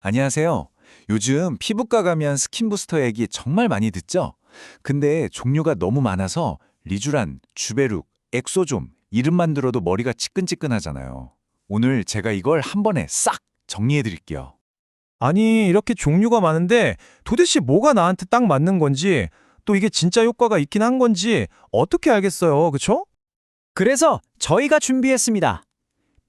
안녕하세요. 요즘 피부과 가면 스킨부스터 얘기 정말 많이 듣죠? 근데 종류가 너무 많아서 리쥬란, 주베룩, 엑소좀 이름만 들어도 머리가 지끈지끈하잖아요. 오늘 제가 이걸 한 번에 싹 정리해 드릴게요. 아니, 이렇게 종류가 많은데 도대체 뭐가 나한테 딱 맞는 건지, 또 이게 진짜 효과가 있긴 한 건지 어떻게 알겠어요, 그쵸? 그래서 저희가 준비했습니다.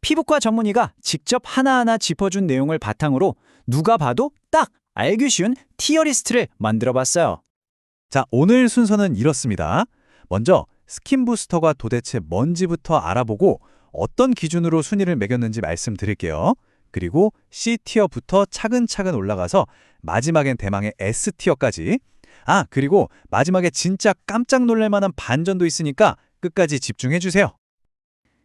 피부과 전문의가 직접 하나하나 짚어준 내용을 바탕으로 누가 봐도 딱 알기 쉬운 티어리스트를 만들어 봤어요. 자, 오늘 순서는 이렇습니다. 먼저 스킨 부스터가 도대체 뭔지부터 알아보고 어떤 기준으로 순위를 매겼는지 말씀드릴게요. 그리고 C티어부터 차근차근 올라가서 마지막엔 대망의 S티어까지. 아, 그리고 마지막에 진짜 깜짝 놀랄 만한 반전도 있으니까 끝까지 집중해 주세요.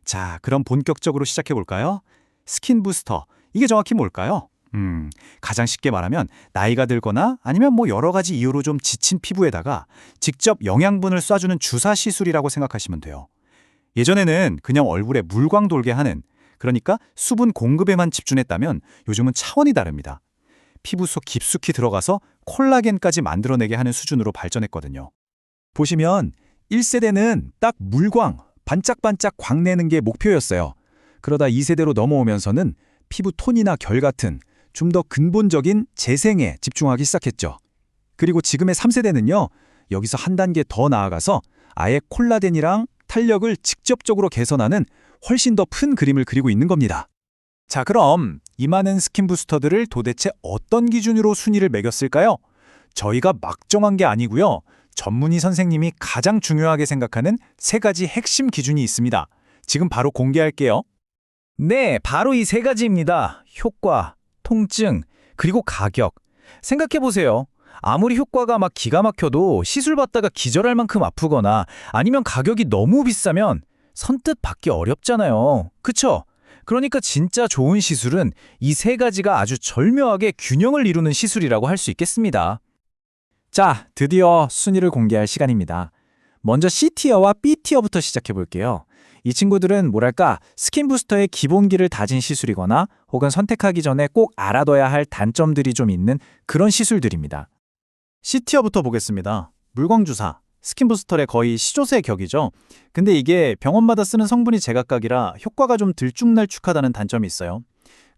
자, 그럼 본격적으로 시작해 볼까요? 스킨 부스터. 이게 정확히 뭘까요? 가장 쉽게 말하면 나이가 들거나 아니면 여러 가지 이유로 좀 지친 피부에다가 직접 영양분을 쏴주는 주사 시술이라고 생각하시면 돼요. 예전에는 그냥 얼굴에 물광 돌게 하는, 그러니까 수분 공급에만 집중했다면 요즘은 차원이 다릅니다. 피부 속 깊숙이 들어가서 콜라겐까지 만들어내게 하는 수준으로 발전했거든요. 보시면 1세대는 딱 물광, 반짝반짝 광 내는 게 목표였어요. 그러다 2세대로 넘어오면서는 피부 톤이나 결 같은 좀 더 근본적인 재생에 집중하기 시작했죠. 그리고 지금의 3세대는요, 여기서 한 단계 더 나아가서 아예 콜라겐이랑 탄력을 직접적으로 개선하는 훨씬 더 큰 그림을 그리고 있는 겁니다. 자, 그럼 이 많은 스킨 부스터들을 도대체 어떤 기준으로 순위를 매겼을까요? 저희가 막 정한 게 아니고요. 전문의 선생님이 가장 중요하게 생각하는 세 가지 핵심 기준이 있습니다. 지금 바로 공개할게요. 네, 바로 이 세 가지입니다. 효과, 통증, 그리고 가격. 생각해보세요. 아무리 효과가 막 기가 막혀도 시술 받다가 기절할 만큼 아프거나 아니면 가격이 너무 비싸면 선뜻 받기 어렵잖아요. 그쵸? 그러니까 진짜 좋은 시술은 이 세 가지가 아주 절묘하게 균형을 이루는 시술이라고 할 수 있겠습니다. 자, 드디어 순위를 공개할 시간입니다. 먼저 C티어와 B티어부터 시작해 볼게요. 이 친구들은 뭐랄까 스킨 부스터의 기본기를 다진 시술이거나 혹은 선택하기 전에 꼭 알아둬야 할 단점들이 좀 있는 그런 시술들입니다. C티어부터 보겠습니다. 물광주사, 스킨 부스터의 거의 시조새 격이죠. 근데 이게 병원마다 쓰는 성분이 제각각이라 효과가 좀 들쭉날쭉하다는 단점이 있어요.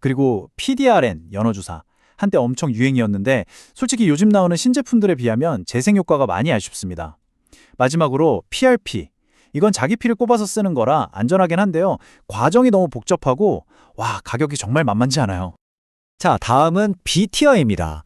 그리고 PDRN, 연어주사. 한때 엄청 유행이었는데 솔직히 요즘 나오는 신제품들에 비하면 재생 효과가 많이 아쉽습니다. 마지막으로 PRP. 이건 자기 피를 꼽아서 쓰는 거라 안전하긴 한데요. 과정이 너무 복잡하고 가격이 정말 만만치 않아요. 자, 다음은 B티어입니다.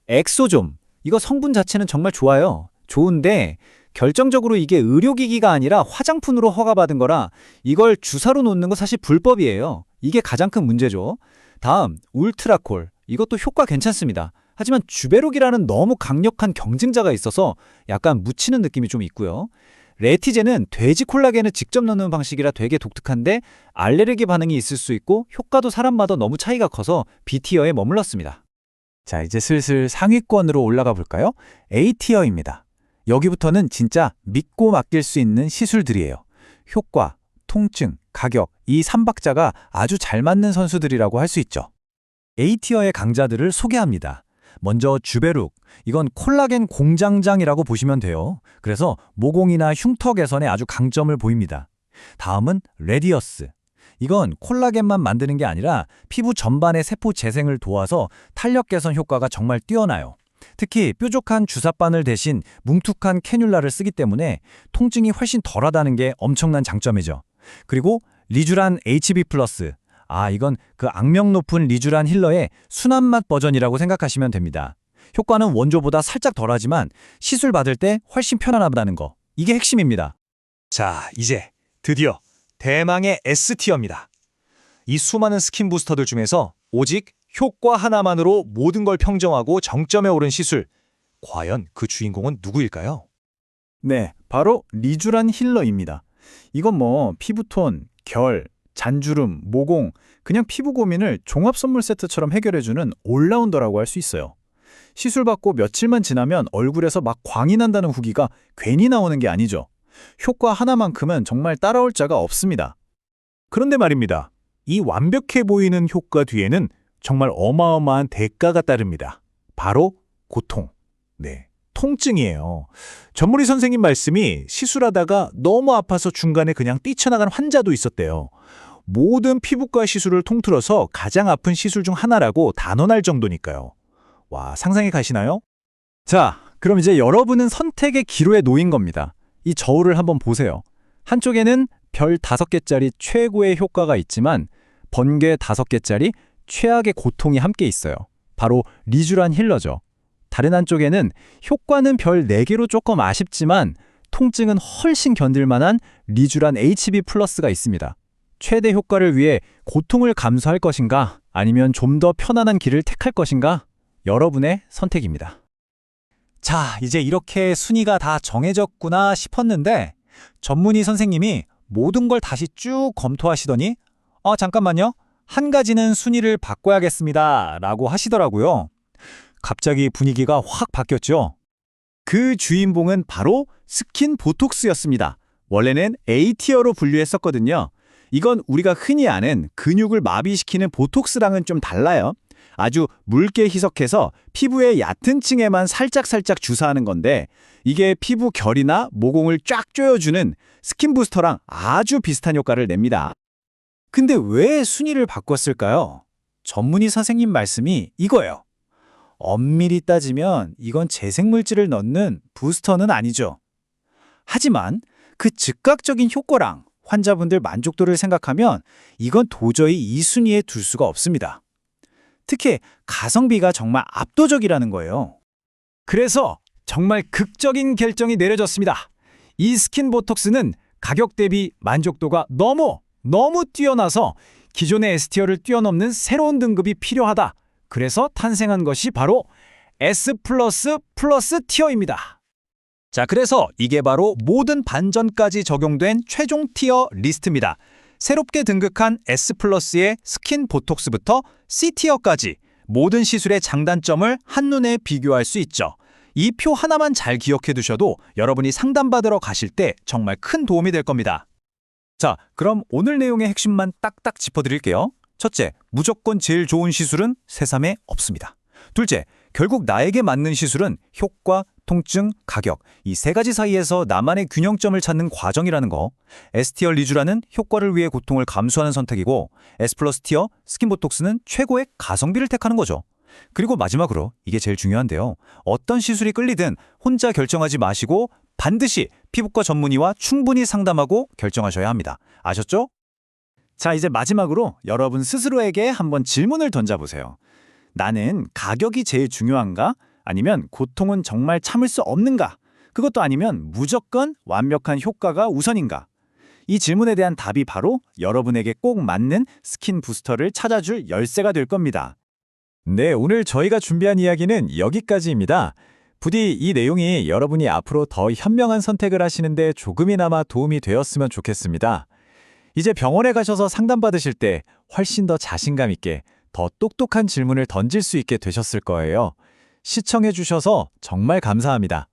엑소좀. 이거 성분 자체는 정말 좋아요. 좋은데 결정적으로 이게 의료기기가 아니라 화장품으로 허가받은 거라 이걸 주사로 놓는 거 사실 불법이에요. 이게 가장 큰 문제죠. 다음, 울트라콜. 이것도 효과 괜찮습니다. 하지만 주베룩이라는 너무 강력한 경쟁자가 있어서 약간 묻히는 느낌이 좀 있고요. 레티제는 돼지 콜라겐을 직접 넣는 방식이라 되게 독특한데 알레르기 반응이 있을 수 있고 효과도 사람마다 너무 차이가 커서 B티어에 머물렀습니다. 자, 이제 슬슬 상위권으로 올라가 볼까요? A티어입니다. 여기부터는 진짜 믿고 맡길 수 있는 시술들이에요. 효과, 통증, 가격, 이 3박자가 아주 잘 맞는 선수들이라고 할 수 있죠. A티어의 강자들을 소개합니다. 먼저 주베룩, 이건 콜라겐 공장장이라고 보시면 돼요. 그래서 모공이나 흉터 개선에 아주 강점을 보입니다. 다음은 레디어스. 이건 콜라겐만 만드는 게 아니라 피부 전반의 세포 재생을 도와서 탄력 개선 효과가 정말 뛰어나요. 특히 뾰족한 주사바늘 대신 뭉툭한 캐뉼라를 쓰기 때문에 통증이 훨씬 덜하다는 게 엄청난 장점이죠. 그리고 리쥬란 HB+. 이건 그 악명 높은 리쥬란 힐러의 순한 맛 버전이라고 생각하시면 됩니다. 효과는 원조보다 살짝 덜하지만 시술 받을 때 훨씬 편안하다는 거. 이게 핵심입니다. 자, 이제 드디어 대망의 S티어입니다. 이 수많은 스킨 부스터들 중에서 오직 효과 하나만으로 모든 걸 평정하고 정점에 오른 시술. 과연 그 주인공은 누구일까요? 네, 바로 리쥬란 힐러입니다. 이건 피부톤, 결, 잔주름, 모공, 그냥 피부 고민을 종합 선물 세트처럼 해결해주는 올라운더라고 할 수 있어요. 시술 받고 며칠만 지나면 얼굴에서 막 광이 난다는 후기가 괜히 나오는 게 아니죠. 효과 하나만큼은 정말 따라올 자가 없습니다. 그런데 말입니다. 이 완벽해 보이는 효과 뒤에는 정말 어마어마한 대가가 따릅니다. 바로 고통. 네, 통증이에요. 전문의 선생님 말씀이 시술하다가 너무 아파서 중간에 그냥 뛰쳐나간 환자도 있었대요. 모든 피부과 시술을 통틀어서 가장 아픈 시술 중 하나라고 단언할 정도니까요. 와, 상상이 가시나요? 자, 그럼 이제 여러분은 선택의 기로에 놓인 겁니다. 이 저울을 한번 보세요. 한쪽에는 별 5개짜리 최고의 효과가 있지만 번개 5개짜리 최악의 고통이 함께 있어요. 바로 리쥬란 힐러죠. 다른 한쪽에는 효과는 별 4개로 조금 아쉽지만 통증은 훨씬 견딜 만한 리쥬란 HB 플러스가 있습니다. 최대 효과를 위해 고통을 감수할 것인가 아니면 좀 더 편안한 길을 택할 것인가? 여러분의 선택입니다. 자, 이제 이렇게 순위가 다 정해졌구나 싶었는데 전문의 선생님이 모든 걸 다시 쭉 검토하시더니 잠깐만요. 한 가지는 순위를 바꿔야겠습니다. 라고 하시더라고요. 갑자기 분위기가 확 바뀌었죠. 그 주인공은 바로 스킨 보톡스였습니다. 원래는 A티어로 분류했었거든요. 이건 우리가 흔히 아는 근육을 마비시키는 보톡스랑은 좀 달라요. 아주 묽게 희석해서 피부의 얕은 층에만 살짝살짝 주사하는 건데 이게 피부 결이나 모공을 쫙 조여주는 스킨 부스터랑 아주 비슷한 효과를 냅니다. 근데 왜 순위를 바꿨을까요? 전문의 선생님 말씀이 이거예요. 엄밀히 따지면 이건 재생물질을 넣는 부스터는 아니죠. 하지만 그 즉각적인 효과랑 환자분들 만족도를 생각하면 이건 도저히 이 순위에 둘 수가 없습니다. 특히 가성비가 정말 압도적이라는 거예요. 그래서 정말 극적인 결정이 내려졌습니다. 이 스킨 보톡스는 가격 대비 만족도가 너무 뛰어나서 기존의 S티어를 뛰어넘는 새로운 등급이 필요하다. 그래서 탄생한 것이 바로 S++ 티어입니다. 자, 그래서 이게 바로 모든 반전까지 적용된 최종 티어 리스트입니다. 새롭게 등극한 S+의 스킨 보톡스부터 C티어까지 모든 시술의 장단점을 한눈에 비교할 수 있죠. 이 표 하나만 잘 기억해 두셔도 여러분이 상담받으러 가실 때 정말 큰 도움이 될 겁니다. 자, 그럼 오늘 내용의 핵심만 딱딱 짚어드릴게요. 첫째, 무조건 제일 좋은 시술은 새삼에 없습니다. 둘째, 결국 나에게 맞는 시술은 효과, 통증, 가격 이 세 가지 사이에서 나만의 균형점을 찾는 과정이라는 거. S티어 리쥬란은 효과를 위해 고통을 감수하는 선택이고 S+티어 스킨보톡스는 최고의 가성비를 택하는 거죠. 그리고 마지막으로 이게 제일 중요한데요. 어떤 시술이 끌리든 혼자 결정하지 마시고 반드시 피부과 전문의와 충분히 상담하고 결정하셔야 합니다. 아셨죠? 자, 이제 마지막으로 여러분 스스로에게 한번 질문을 던져보세요. 나는 가격이 제일 중요한가? 아니면 고통은 정말 참을 수 없는가? 그것도 아니면 무조건 완벽한 효과가 우선인가? 이 질문에 대한 답이 바로 여러분에게 꼭 맞는 스킨 부스터를 찾아줄 열쇠가 될 겁니다. 네, 오늘 저희가 준비한 이야기는 여기까지입니다. 부디 이 내용이 여러분이 앞으로 더 현명한 선택을 하시는데 조금이나마 도움이 되었으면 좋겠습니다. 이제 병원에 가셔서 상담받으실 때 훨씬 더 자신감 있게 더 똑똑한 질문을 던질 수 있게 되셨을 거예요. 시청해 주셔서 정말 감사합니다.